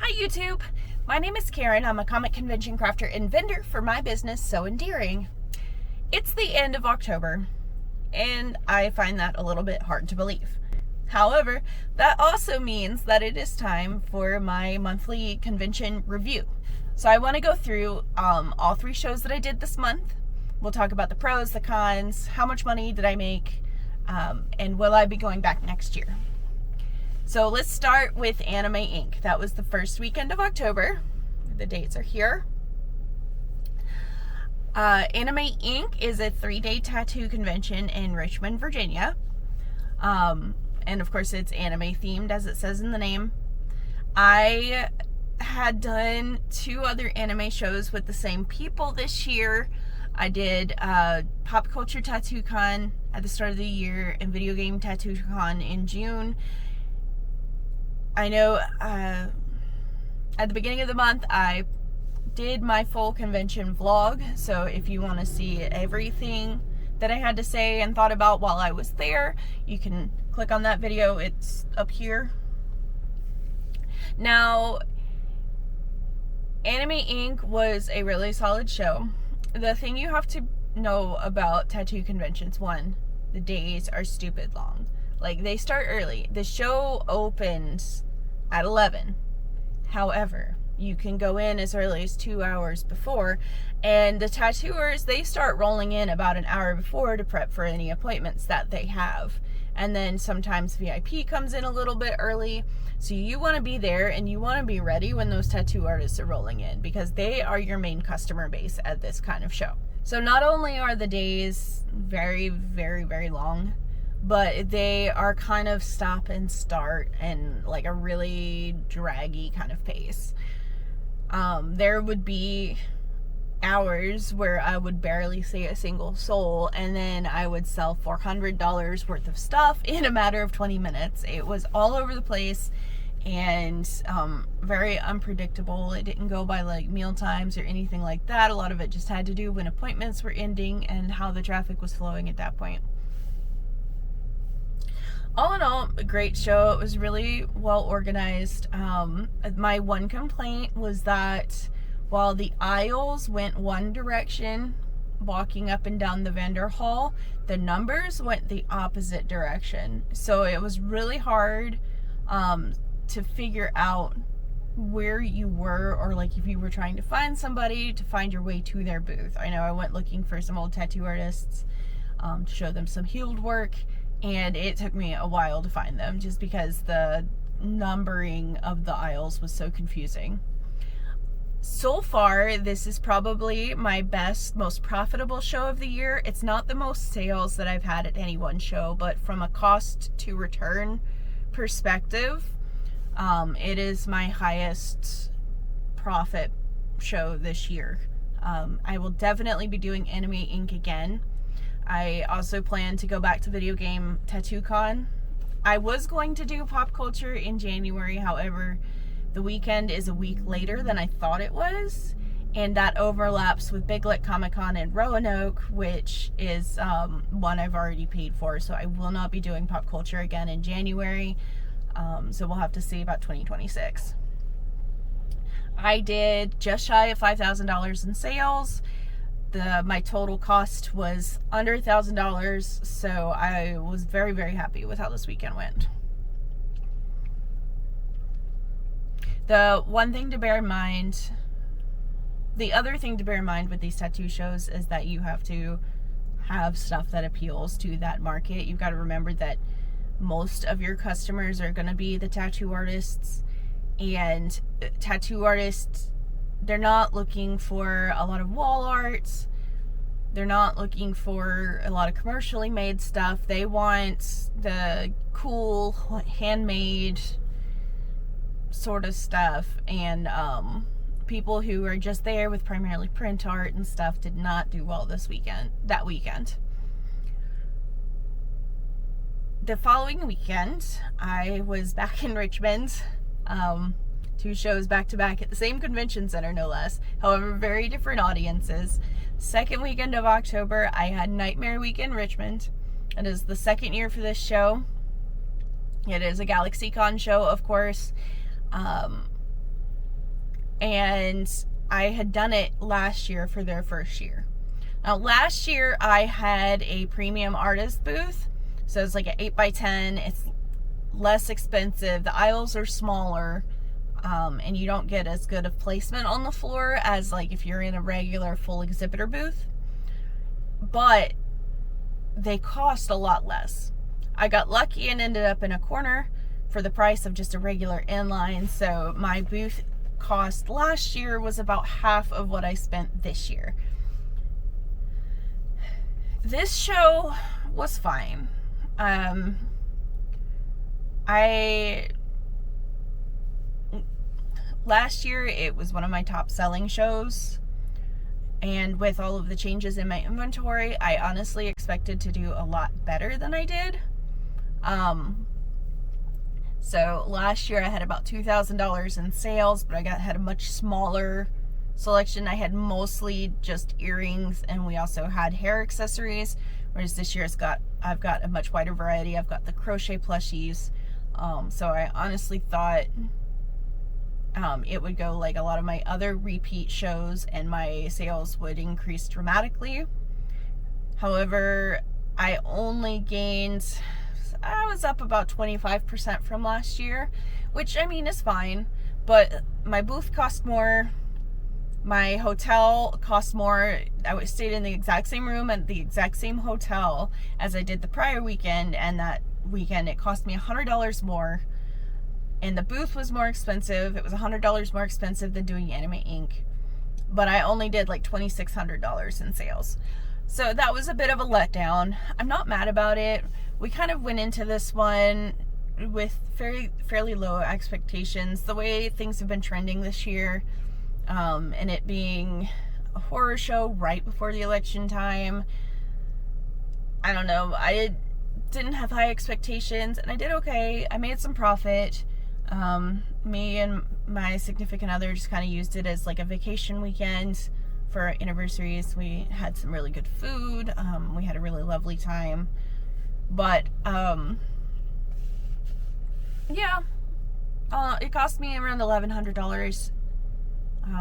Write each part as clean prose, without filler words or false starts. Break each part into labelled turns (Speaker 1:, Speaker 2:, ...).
Speaker 1: Hi YouTube! My name is Karen. I'm a comic convention crafter and vendor for my business, So Endearing. It's the end of October, and I find that a little bit hard to believe. However, that also means that it is time for my monthly convention review. So I want to go through all 3 shows that I did this month. We'll talk about the pros, the cons, how much money did I make, and will I be going back next year. So let's start with Anime Inc. That was the first weekend of October. The dates are here. Anime Inc. is a 3-day tattoo convention in Richmond, Virginia. And of course it's anime themed, as it says in the name. I had done 2 other anime shows with the same people this year. I did Pop Culture Tattoo Con at the start of the year and Video Game Tattoo Con in June. I know at the beginning of the month I did my full convention vlog, so if you want to see everything that I had to say and thought about while I was there, you can click on that video. It's up here. Now, Anime Inc. was a really solid show. The thing you have to know about tattoo conventions, 1, the days are stupid long. Like, they start early. The show opens at 11. However, you can go in as early as 2 hours before, and the tattooers, they start rolling in about an hour before to prep for any appointments that they have. And then sometimes VIP comes in a little bit early. So you want to be there and you want to be ready when those tattoo artists are rolling in, because they are your main customer base at this kind of show. So not only are the days very, very, very long, but they are kind of stop and start and like a really draggy kind of pace. There would be hours where I would barely see a single soul, and then I would sell $400 worth of stuff in a matter of 20 minutes. It was all over the place and very unpredictable. It didn't go by like meal times or anything like that. A lot of it just had to do when appointments were ending and how the traffic was flowing at that point. All in all, a great show. It was really well organized. My one complaint was that while the aisles went one direction, walking up and down the vendor hall, the numbers went the opposite direction. So it was really hard to figure out where you were, or like if you were trying to find somebody, to find your way to their booth. I know I went looking for some old tattoo artists to show them some healed work, and it took me a while to find them just because the numbering of the aisles was so confusing. So far, this is probably my best, most profitable show of the year. It's not the most sales that I've had at any one show, but from a cost to return perspective, it is my highest profit show this year. I will definitely be doing Anime Inc. again. I also plan to go back to Video Game Tattoo Con. I was going to do Pop Culture in January, however, the weekend is a week later than I thought it was, and that overlaps with Big Lick Comic Con in Roanoke, which is one I've already paid for, so I will not be doing Pop Culture again in January, so we'll have to see about 2026. I did just shy of $5,000 in sales. My total cost was under $1,000, so I was very, very happy with how this weekend went. The other thing to bear in mind with these tattoo shows is that you have to have stuff that appeals to that market. You've got to remember that most of your customers are going to be the tattoo artists, and tattoo artists, they're not looking for a lot of wall art. They're not looking for a lot of commercially made stuff. They want the cool, handmade sort of stuff. And people who are just there with primarily print art and stuff did not do well that weekend. The following weekend, I was back in Richmond. 2 shows back to back at the same convention center, no less. However, very different audiences. Second weekend of October, I had Nightmare Week in Richmond. It is the 2nd year for this show. It is a GalaxyCon show, of course. and I had done it last year for their first year. Now, last year I had a premium artist booth, so it's like an 8x10. It's less expensive. The aisles are smaller, and you don't get as good of placement on the floor as like if you're in a regular full exhibitor booth. But they cost a lot less. I got lucky and ended up in a corner for the price of just a regular inline. So my booth cost last year was about half of what I spent this year. This show was fine. Last year it was one of my top selling shows, and with all of the changes in my inventory, I honestly expected to do a lot better than I did. So last year I had about $2,000 in sales, but had a much smaller selection. I had mostly just earrings, and we also had hair accessories, whereas this year I've got a much wider variety. I've got the crochet plushies. So I honestly thought it would go like a lot of my other repeat shows and my sales would increase dramatically. However, I only gained, I was up about 25% from last year, which I mean is fine, but my booth cost more, my hotel cost more. I stayed in the exact same room at the exact same hotel as I did the prior weekend, and that weekend it cost me $100 more, and the booth was more expensive. It was $100 more expensive than doing Anime Inc., but I only did like $2,600 in sales. So that was a bit of a letdown. I'm not mad about it. We kind of went into this one with fairly low expectations. The way things have been trending this year, and it being a horror show right before the election time, I don't know. I didn't have high expectations, and I did okay. I made some profit. Me and my significant other just kind of used it as like a vacation weekend for our anniversaries. We had some really good food. We had a really lovely time. But yeah, it cost me around $1,100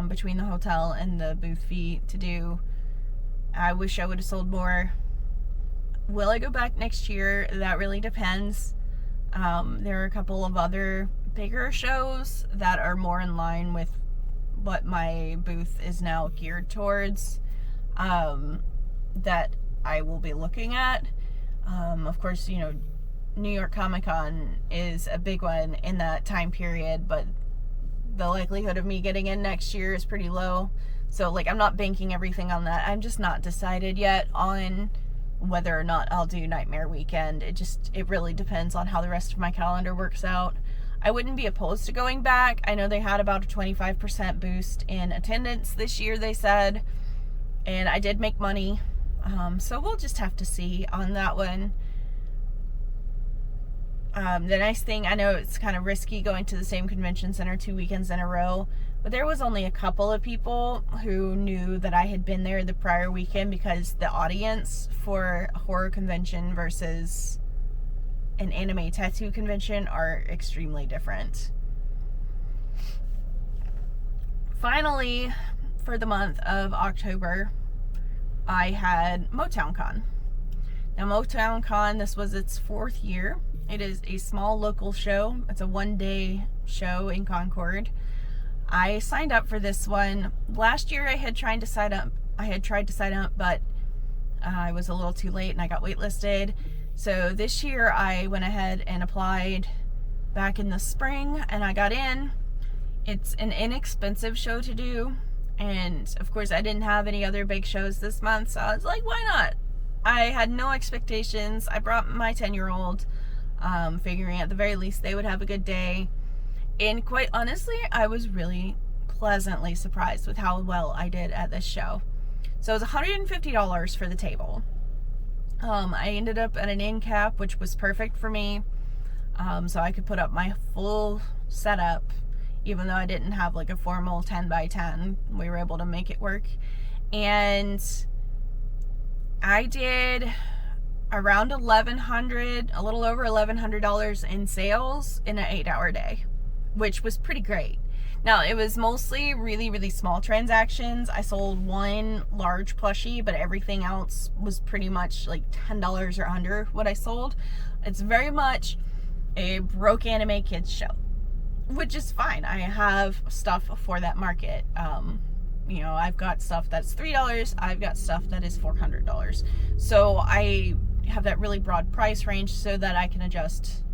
Speaker 1: between the hotel and the booth fee to do. I wish I would have sold more. Will I go back next year? That really depends. There are a couple of other bigger shows that are more in line with what my booth is now geared towards, that I will be looking at. Of course, you know, New York Comic Con is a big one in that time period, but the likelihood of me getting in next year is pretty low. So like, I'm not banking everything on that. I'm just not decided yet on whether or not I'll do Nightmare Weekend. It really depends on how the rest of my calendar works out. I wouldn't be opposed to going back. I know they had about a 25% boost in attendance this year, they said, and I did make money. So we'll just have to see on that one. The nice thing, I know it's kind of risky going to the same convention center 2 weekends in a row, but there was only a couple of people who knew that I had been there the prior weekend, because the audience for a horror convention versus an anime tattoo convention are extremely different. Finally, for the month of October, I had Motown Con. Now, Motown Con, this was its 4th year. It is a small local show. It's a 1-day show in Concord. I signed up for this one. Last year I had tried to sign up, but I was a little too late and I got waitlisted. So this year I went ahead and applied back in the spring, and I got in. It's an inexpensive show to do, and of course I didn't have any other big shows this month, so I was like, why not? I had no expectations. I brought my 10-year-old, figuring at the very least they would have a good day. And quite honestly, I was really pleasantly surprised with how well I did at this show. So it was $150 for the table. I ended up at an end cap, which was perfect for me. So I could put up my full setup, even though I didn't have like a formal 10x10. We were able to make it work. And I did around $1,100, a little over $1,100 in sales in an 8-hour day, which was pretty great. Now, it was mostly really, really small transactions. I sold one large plushie, but everything else was pretty much like $10 or under what I sold. It's very much a broke anime kids show, which is fine. I have stuff for that market. I've got stuff that's $3. I've got stuff that is $400. So I have that really broad price range so that I can adjust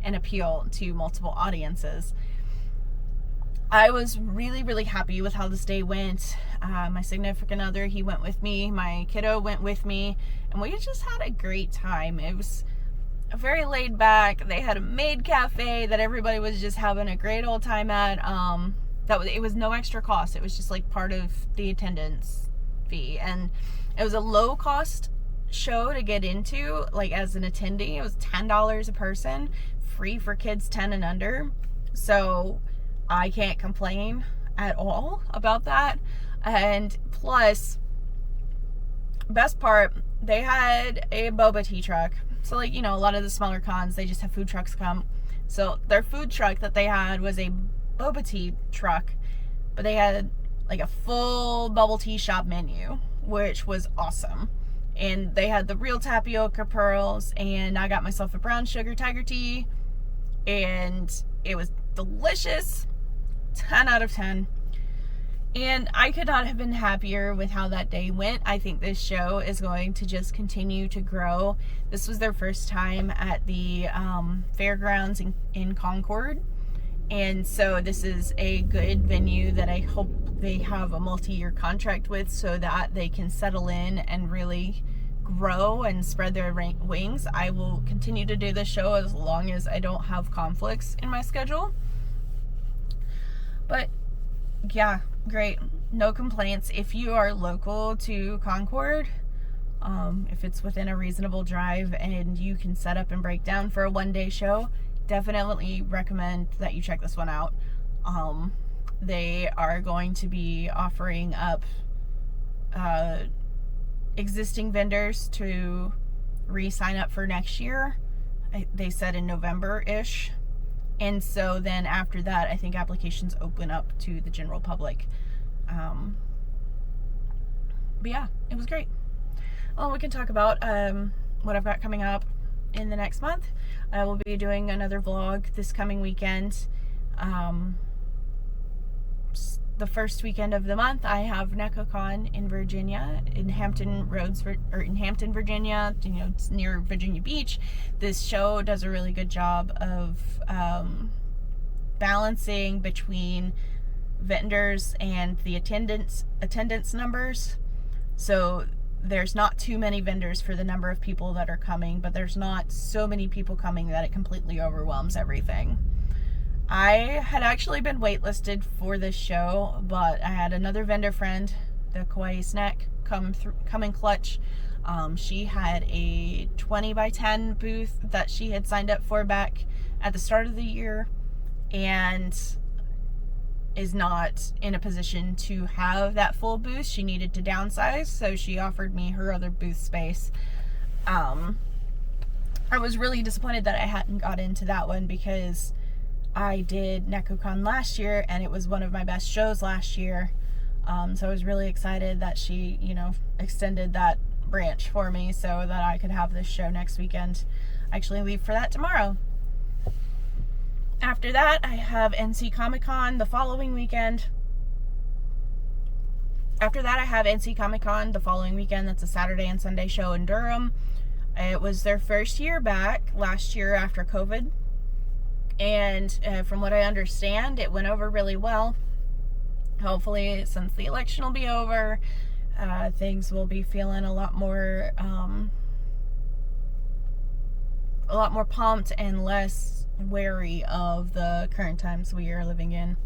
Speaker 1: and appeal to multiple audiences. I was really, really happy with how this day went. My significant other, he went with me. My kiddo went with me. And we just had a great time. It was very laid back. They had a maid cafe that everybody was just having a great old time at. It was no extra cost. It was just like part of the attendance fee. And it was a low cost show to get into, like as an attendee. It was $10 a person, free for kids 10 and under. So I can't complain at all about that. And plus, best part, they had a boba tea truck. So a lot of the smaller cons, they just have food trucks come. So their food truck that they had was a boba tea truck, but they had like a full bubble tea shop menu, which was awesome. And they had the real tapioca pearls, and I got myself a brown sugar tiger tea, and it was delicious. 10 out of 10. And I could not have been happier with how that day went. I think this show is going to just continue to grow. This was their first time at the fairgrounds in Concord. And so this is a good venue that I hope they have a multi-year contract with so that they can settle in and really grow and spread their wings. I will continue to do this show as long as I don't have conflicts in my schedule. But yeah, great. No complaints. If you are local to Concord, if it's within a reasonable drive and you can set up and break down for a one-day show, definitely recommend that you check this one out. They are going to be offering up existing vendors to re-sign up for next year. They said in November-ish. And so then after that, I think applications open up to the general public. But yeah, it was great. Well, we can talk about what I've got coming up in the next month. I will be doing another vlog this coming weekend. The first weekend of the month, I have NecoCon in Virginia, in Hampton, Virginia. It's near Virginia Beach. This show does a really good job of balancing between vendors and the attendance numbers. So there's not too many vendors for the number of people that are coming, but there's not so many people coming that it completely overwhelms everything. I had actually been waitlisted for this show, but I had another vendor friend, the Kawaii Snack, come in clutch. She had a 20 by 10 booth that she had signed up for back at the start of the year, and is not in a position to have that full booth. She needed to downsize, so she offered me her other booth space. I was really disappointed that I hadn't got into that one because I did NecoCon last year and it was one of my best shows last year. So I was really excited that she, extended that branch for me so that I could have this show next weekend. I actually leave for that tomorrow. After that, I have NC Comic-Con the following weekend. That's a Saturday and Sunday show in Durham. It was their first year back last year after COVID. And from what I understand, it went over really well. Hopefully, since the election will be over, things will be feeling a lot more pumped and less wary of the current times we are living in.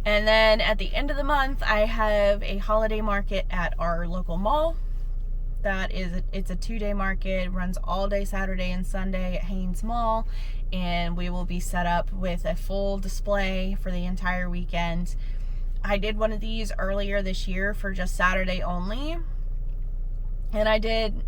Speaker 1: And then at the end of the month, I have a holiday market at our local mall. It's a 2-day market, runs all day Saturday and Sunday at Haynes Mall, and we will be set up with a full display for the entire weekend. I did one of these earlier this year for just Saturday only, and I did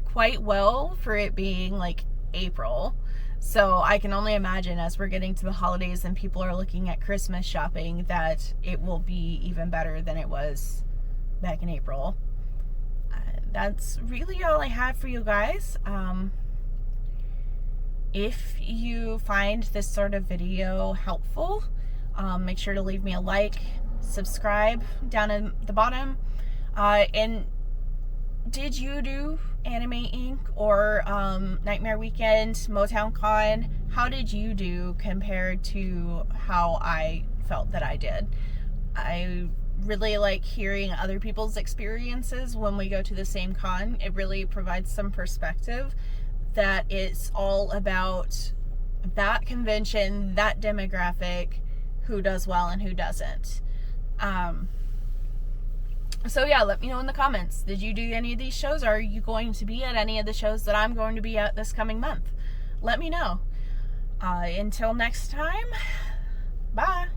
Speaker 1: quite well for it being like April. So I can only imagine as we're getting to the holidays and people are looking at Christmas shopping that it will be even better than it was back in April. That's really all I have for you guys. If you find this sort of video helpful, make sure to leave me a like, subscribe down in the bottom, and did you do Anime Inc. or Nightmare Weekend, Motown Con? How did you do compared to how I felt that I did? I really like hearing other people's experiences when we go to the same con. It really provides some perspective that it's all about that convention, that demographic, who does well and who doesn't. So yeah, let me know in the comments. Did you do any of these shows? Are you going to be at any of the shows that I'm going to be at this coming month? Let me know. Until next time, bye.